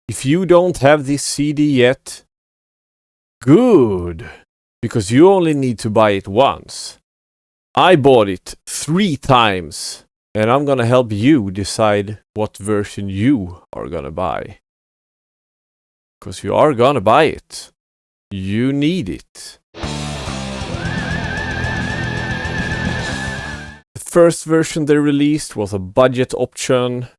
If you don't have this CD yet, good, because you only need to buy it once. I bought it 3 times, and I'm gonna help you decide what version you are gonna buy. Because you are gonna buy it. You need it. The first version they released was a budget option,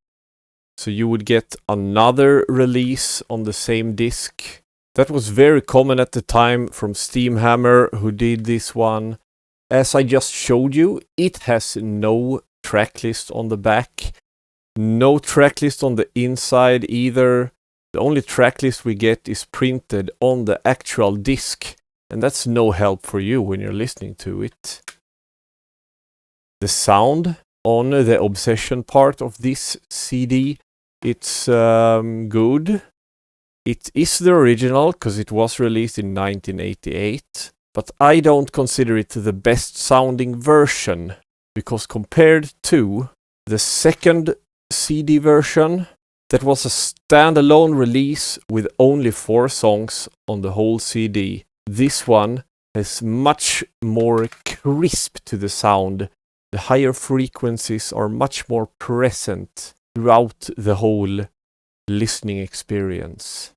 so you would get another release on the same disc. That was very common at the time from Steamhammer, who did this one. As I just showed you, it has no tracklist on the back, no tracklist on the inside either. The only tracklist we get is printed on the actual disc, and that's no help for you when you're listening to it. The sound on the Obsession part of this CD, it's good. It is the original because it was released in 1988, but I don't consider it the best sounding version, because compared to the second CD version, that was a standalone release with only 4 songs on the whole CD. This one has much more crisp to the sound. The higher frequencies are much more present throughout the whole listening experience.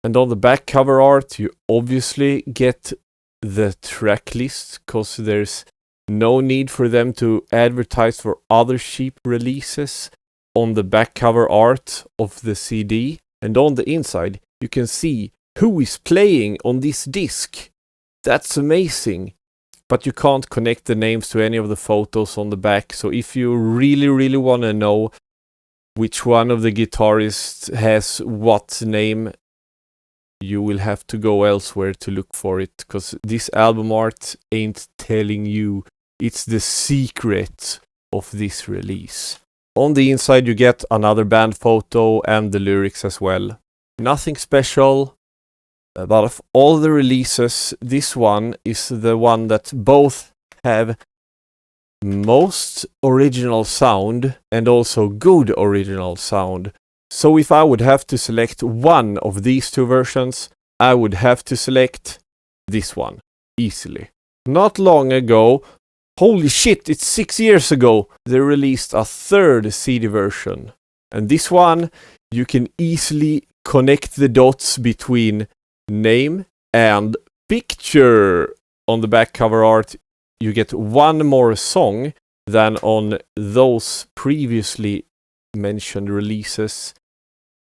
And on the back cover art, you obviously get the track list, because there's no need for them to advertise for other cheap releases on the back cover art of the CD. And on the inside, you can see who is playing on this disc. That's amazing. But you can't connect the names to any of the photos on the back. So if you really want to know which one of the guitarists has what name, you will have to go elsewhere to look for it, because this album art ain't telling you. It's the secret of this release. On the inside you get another band photo and the lyrics as well. Nothing special. But of all the releases, this one is the one that both have most original sound and also good original sound. So if I would have to select one of these 2 versions, I would have to select this one, easily. Not long ago, holy shit, it's 6 years ago, they released a 3rd CD version. And this one, you can easily connect the dots between name and picture. On the back cover art, you get 1 more song than on those previously mentioned releases.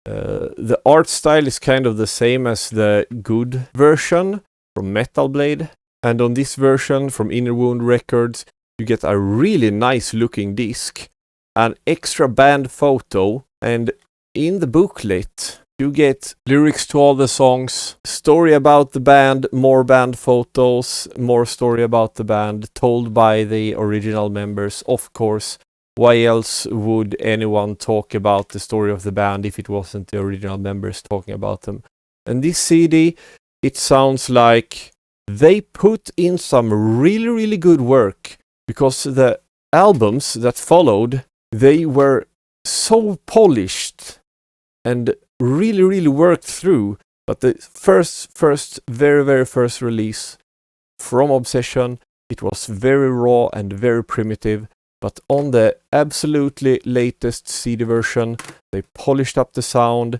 The art style is kind of the same as the good version from Metal Blade, and on this version from Inner Wound Records, you get a really nice looking disc, an extra band photo, and in the booklet you get lyrics to all the songs, story about the band, more band photos, more story about the band, told by the original members, of course. Why else would anyone talk about the story of the band if it wasn't the original members talking about them? And this CD, it sounds like they put in some really good work, because the albums that followed, they were so polished and really worked through. But the very first release from Obsession, it was very raw and very primitive. But on the absolutely latest CD version, they polished up the sound.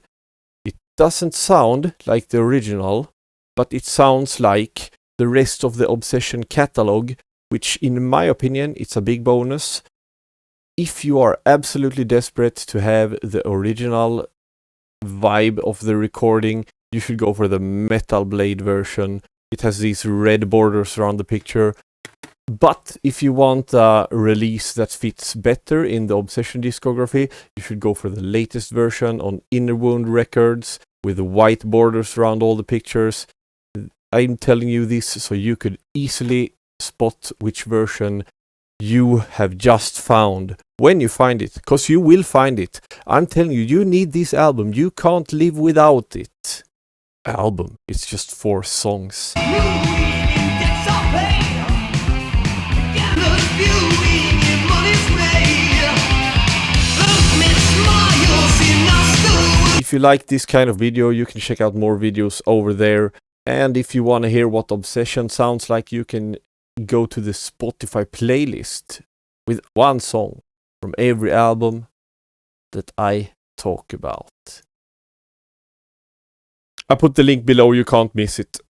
It doesn't sound like the original, but it sounds like the rest of the Obsession catalog, which in my opinion, it's a big bonus. If you are absolutely desperate to have the original vibe of the recording, you should go for the Metal Blade version. It has these red borders around the picture. But if you want a release that fits better in the Obsession discography, you should go for the latest version on Inner Wound Records with white borders around all the pictures. I'm telling you this so you could easily spot which version you have just found when you find it, because you will find it. I'm telling you, you need this album. You can't live without it. Album, it's just 4 songs. If if you like this kind of video, you can check out more videos over there. And if you want to hear what Obsession sounds like, you can go to the Spotify playlist with one song from every album that I talk about. I put the link below, you can't miss it.